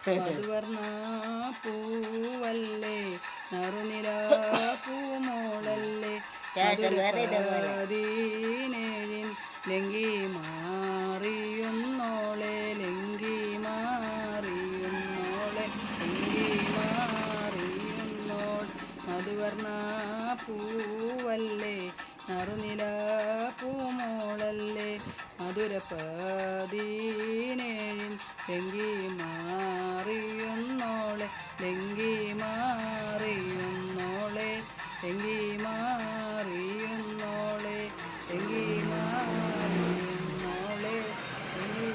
മധുവർണ്ണ പൂവല്ലേ നറുനിര പൂമോളല്ലേ മധുരപദീനേഴിൻ ലങ്കി മാറിയുന്നോളെ ലങ്കി മാറിയുന്നോളെ ലങ്കി മാറിയുന്നോൾ മധുവർണ്ണ പൂവല്ലേ നറുനില പൂമോളല്ലേ മധുരപദീനേഴിൻ ലങ്കി മാറിയുന്നോളെ ലങ്കി മാറിയുന്നോളെ ലങ്കി മാറിയുന്നോളെ ലങ്കി മാറിയുന്നോളെ ലങ്കി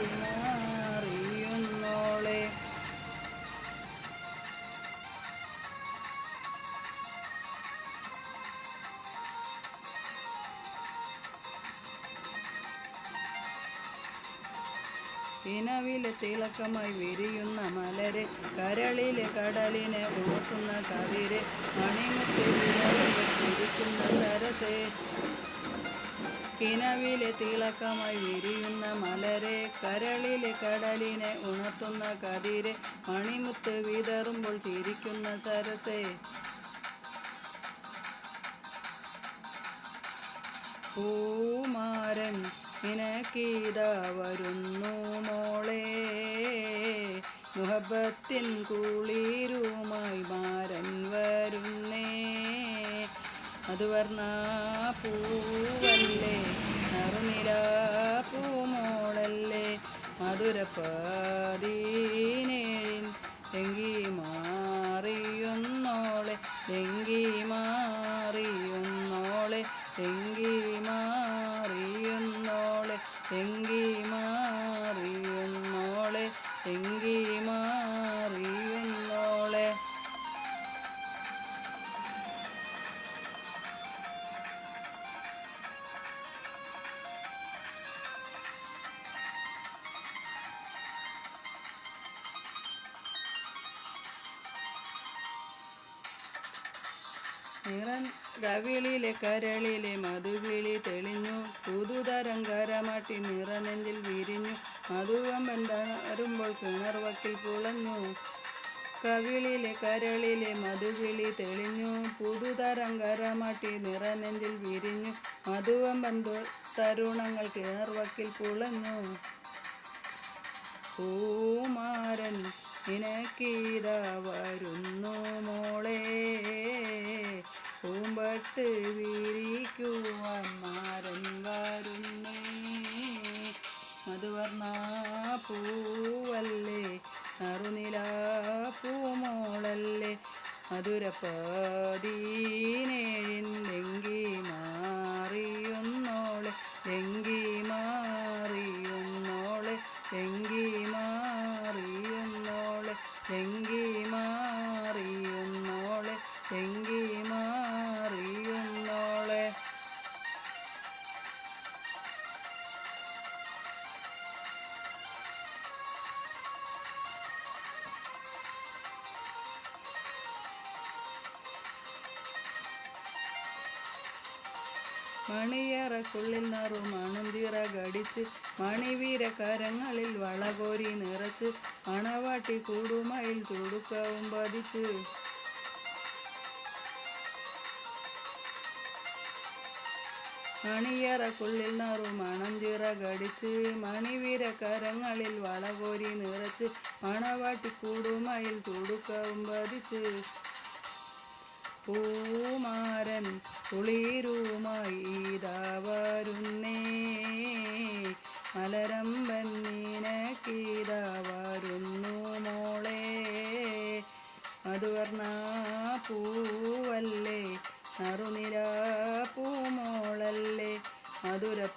മാറിയുന്നോളെ കിനവിലെ തിളക്കമായി വിരിയുന്ന മലരെ കരളിലെ കടലിനെ ഉണർത്തുന്ന കതിരെ മണിമുത്ത് വിരിക്കുന്ന സരസേ കിനവിലെ തിളക്കമായി വിരിയുന്ന മലരെ കരളിലെ കടലിനെ ഉണർത്തുന്ന കതിരെ മണിമുത്ത് വിതറുമ്പോൾ ചിരിക്കുന്ന സരസേ പൂമാരൻ നിനക്കീതാ വരുന്നു മോളെ മുഹബത്തിൻ കുളിരുമായി മാരൻ വരുന്നേ മധുവർണ്ണ പൂവല്ലേ നറുനിര പൂമോളല്ലേ മധുരപദീനേഴിൻ ലങ്കി മാറിയുന്നോളെ ലങ്കി മാറിയുന്നോളെ ലങ്കി മാറിയുന്നോളെ ലങ്കി മാറിയുന്നോളെ ലങ്കി മാറിയുന്നോളെ കവിളിലെ കരളിലെ മധുവിളി തെളിഞ്ഞു പുതുതരം കരമാട്ടി നിറനെഞ്ചിൽ വിരിഞ്ഞു മധുവമ്പൻ തരുമ്പോൾ കിണർവക്കിൽ പുളഞ്ഞു കവിളിലെ കരളിലെ മധുവിളി തെളിഞ്ഞു പുതുതരം കരമാട്ടി നിറനെഞ്ചിൽ വിരിഞ്ഞു മധുവമ്പൻ തരുണങ്ങൾ കിണർവക്കിൽ പുളഞ്ഞു പൂമാരൻ നിനക്കീതാ വരുന്നു മോളെ പൂമ്പട്ട് വിരിക്കുവാൻ മാരൻ വരുന്നേ മധുവർണ്ണ പൂവല്ലേ നറുനില പൂമോളല്ലേ മധുരപദീനേഴിൻ ലങ്കി മാറിയുന്നോളെ ലങ്കി മാറിയുന്നോളെ ലങ്കി മാറിയുന്നോളെ ലങ്കി മാറിയുന്നോളെ ലങ്കി മാറിയുന്നോളെ മണിയറക്കുള്ളിൽ നറുമണന്തിറ കടിച്ച് മണിവീര കരങ്ങളിൽ വളകോരി നിറച്ച് മണവാട്ടി കൂടുമയിൽ തുടുക്കവും പതിച്ച് മണിയറക്കുള്ളിൽ നറുമണന്തിറ കടിച്ച് മണിവീര കരങ്ങളിൽ വളകോരി നിറച്ച് മണവാട്ടി കൂടുമയിൽ തുടുക്കവും പതിച്ച് പൂമാരൻ കുളിരുമായി ഇതാ വരുന്നേ മലരമ്പൻ നിനക്കീതാ വരുന്നു മോളെ മധുവർണ്ണ പൂവല്ലേ നറുനിര പൂമോളല്ലേ മധുരപദീനേഴിൻ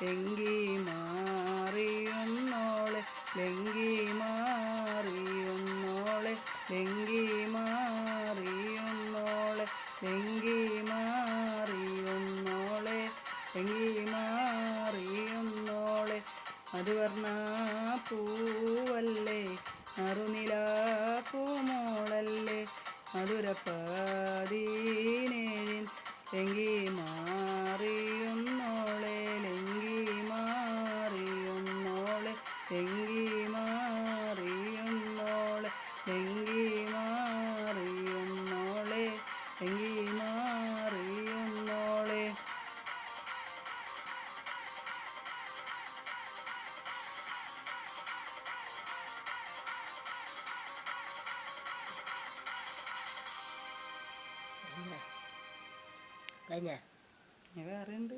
ലങ്കി മാറിയുന്നോളെ ലങ്കി മാറിയുന്നോളെ ലങ്കി മാറിയുന്നോളെ ലങ്കി മാറിയുന്നോളെ ലങ്കി മാറിയുന്നോളെ മധുവർണ്ണ പൂവല്ലേ നറുനില പൂമോളല്ലേ മധുരപദീനേഴിൻ ലങ്കി മാറിയുന്നോളെ ലങ്കി മാറിയുന്നോളെ തെങ്കി മാറിയുന്നോളെ തെങ്കി മാറിയുന്നോളെ തെങ്കി മാറിയുന്നോളെ. കഴിഞ്ഞ വേറെ ഉണ്ട്.